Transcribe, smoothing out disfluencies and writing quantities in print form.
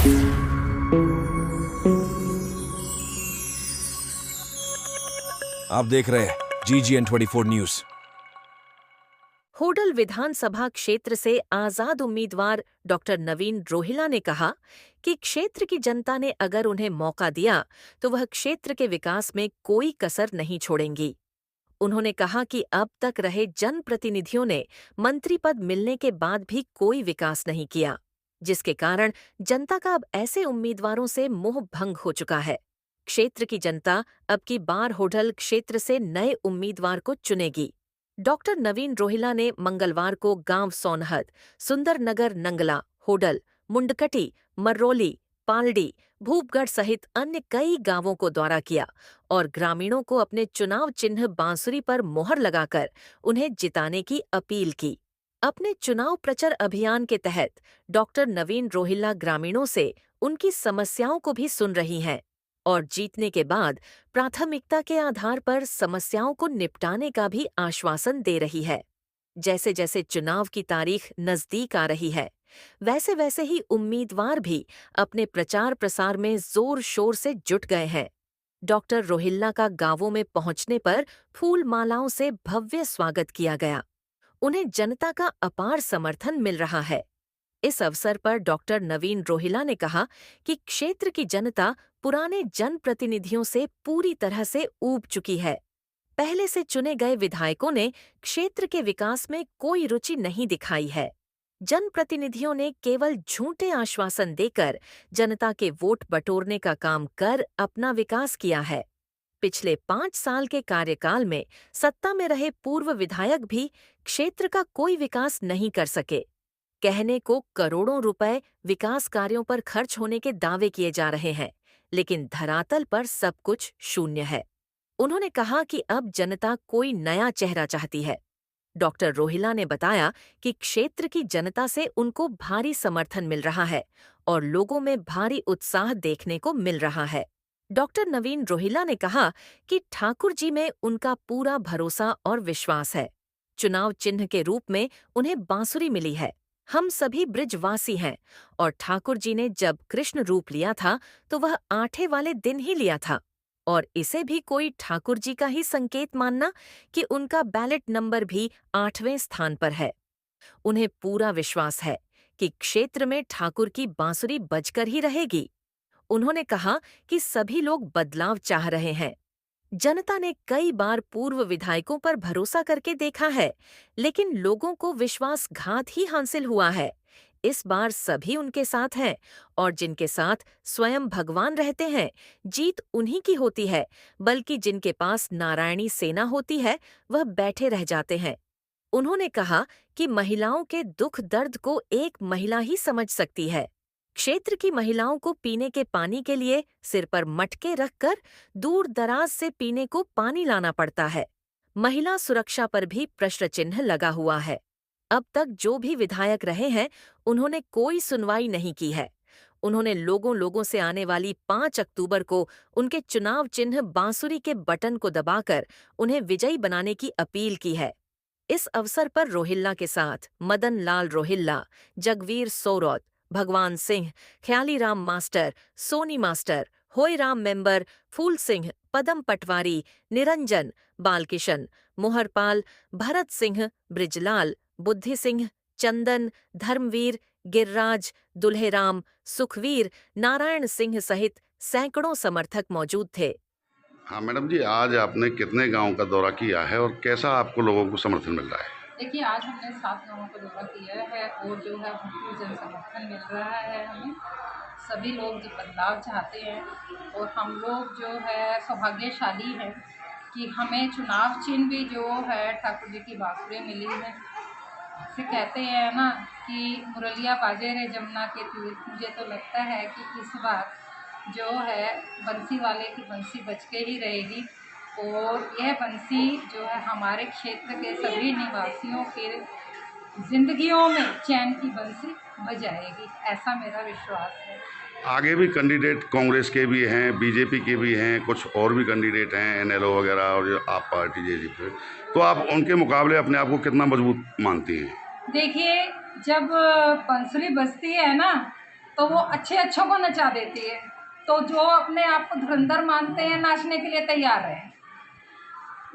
आप देख रहे हैं GGN24 न्यूज। होडल विधानसभा क्षेत्र से आजाद उम्मीदवार डॉक्टर नवीन रोहिला ने कहा कि क्षेत्र की जनता ने अगर उन्हें मौका दिया तो वह क्षेत्र के विकास में कोई कसर नहीं छोड़ेंगी। उन्होंने कहा कि अब तक रहे जनप्रतिनिधियों ने मंत्री पद मिलने के बाद भी कोई विकास नहीं किया, जिसके कारण जनता का अब ऐसे उम्मीदवारों से मोह भंग हो चुका है। क्षेत्र की जनता अब की बार होडल क्षेत्र से नए उम्मीदवार को चुनेगी। डॉक्टर नवीन रोहिला ने मंगलवार को गांव सोनहद, सुंदरनगर, नंगला, होडल, मुंडकटी, मर्रोली, पालड़ी, भूपगढ़ सहित अन्य कई गांवों को दौरा किया और ग्रामीणों को अपने चुनाव चिन्ह बांसुरी पर मोहर लगाकर उन्हें जिताने की अपील की। अपने चुनाव प्रचार अभियान के तहत डॉक्टर नवीन रोहिला ग्रामीणों से उनकी समस्याओं को भी सुन रही हैं और जीतने के बाद प्राथमिकता के आधार पर समस्याओं को निपटाने का भी आश्वासन दे रही है। जैसे जैसे चुनाव की तारीख नजदीक आ रही है, वैसे वैसे ही उम्मीदवार भी अपने प्रचार प्रसार में जोर शोर से जुट गए हैं। डॉक्टर रोहिल्ला का गांवों में पहुंचने पर फूल मालाओं से भव्य स्वागत किया गया। उन्हें जनता का अपार समर्थन मिल रहा है। इस अवसर पर डॉक्टर नवीन रोहिला ने कहा कि क्षेत्र की जनता पुराने जनप्रतिनिधियों से पूरी तरह से ऊब चुकी है। पहले से चुने गए विधायकों ने क्षेत्र के विकास में कोई रुचि नहीं दिखाई है। जनप्रतिनिधियों ने केवल झूठे आश्वासन देकर जनता के वोट बटोरने का काम कर अपना विकास किया है। पिछले 5 साल के कार्यकाल में सत्ता में रहे पूर्व विधायक भी क्षेत्र का कोई विकास नहीं कर सके। कहने को करोड़ों रुपए विकास कार्यों पर खर्च होने के दावे किए जा रहे हैं, लेकिन धरातल पर सब कुछ शून्य है। उन्होंने कहा कि अब जनता कोई नया चेहरा चाहती है। डॉक्टर रोहिला ने बताया कि क्षेत्र की जनता से उनको भारी समर्थन मिल रहा है और लोगों में भारी उत्साह देखने को मिल रहा है। डॉक्टर नवीन रोहिला ने कहा कि ठाकुर जी में उनका पूरा भरोसा और विश्वास है। चुनाव चिन्ह के रूप में उन्हें बांसुरी मिली है। हम सभी ब्रिजवासी हैं और ठाकुर जी ने जब कृष्ण रूप लिया था तो वह 8वें वाले दिन ही लिया था और इसे भी कोई ठाकुर जी का ही संकेत मानना कि उनका बैलेट नंबर भी 8वें स्थान पर है। उन्हें पूरा विश्वास है कि क्षेत्र में ठाकुर की बांसुरी बजकर ही रहेगी। उन्होंने कहा कि सभी लोग बदलाव चाह रहे हैं। जनता ने कई बार पूर्व विधायकों पर भरोसा करके देखा है, लेकिन लोगों को विश्वासघात ही हासिल हुआ है। इस बार सभी उनके साथ हैं और जिनके साथ स्वयं भगवान रहते हैं, जीत उन्हीं की होती है, बल्कि जिनके पास नारायणी सेना होती है, वह बैठे रह जाते हैं। उन्होंने कहा कि महिलाओं के दुख दर्द को एक महिला ही समझ सकती है। क्षेत्र की महिलाओं को पीने के पानी के लिए सिर पर मटके रखकर दूर दराज से पीने को पानी लाना पड़ता है। महिला सुरक्षा पर भी प्रश्न चिन्ह लगा हुआ है। अब तक जो भी विधायक रहे हैं, उन्होंने कोई सुनवाई नहीं की है। उन्होंने लोगों से आने वाली 5 अक्टूबर को उनके चुनाव चिन्ह बांसुरी के बटन को दबाकर उन्हें विजयी बनाने की अपील की है। इस अवसर पर रोहिल्ला के साथ Madan Lal Rohilla, Jagvir Soraut, Bhagwan Singh, Khyaliram master, Soni master, Hoyram member, Phool Singh, Padam Patwari, Niranjan, Balkishan, Moharpal, Bharat Singh, Brijlal, Buddhi Singh, चंदन, धर्मवीर, गिर्राज, दुल्हेराम, सुखवीर, नारायण सिंह सहित सैकड़ों समर्थक मौजूद थे। हाँ मैडम जी, आज आपने कितने गांव का दौरा किया है और कैसा आपको लोगों को समर्थन मिल रहा है? देखिए, आज हमने 7 गाँवों का दौरा किया है और जो है भरपूर जन समर्थन मिल रहा है हमें। सभी लोग जो बदलाव चाहते हैं और हम लोग जो है सौभाग्यशाली हैं कि हमें चुनाव चिन्ह भी जो है ठाकुर जी की बांसुरी मिली है। से कहते हैं ना कि मुरलिया बाजे रे जमुना के तीर। मुझे तो लगता है कि इस बार जो है बंसी वाले की बंसी बज के ही रहेगी और यह बंसी जो है हमारे क्षेत्र के सभी निवासियों के जिंदगियों में चैन की बंसी बजाएगी, ऐसा मेरा विश्वास है। आगे भी कैंडिडेट कांग्रेस के भी हैं, बीजेपी के भी हैं, कुछ और भी कैंडिडेट हैं, एनएलओ वगैरह और जो आप पार्टी जेजेपी, तो आप उनके मुकाबले अपने आप को कितना मजबूत मानती हैं? देखिए, जब बंसुरी बजती है ना तो वो अच्छे अच्छों को नचा देती है। तो जो अपने आप को धुरंधर मानते हैं नाचने के लिए तैयार है।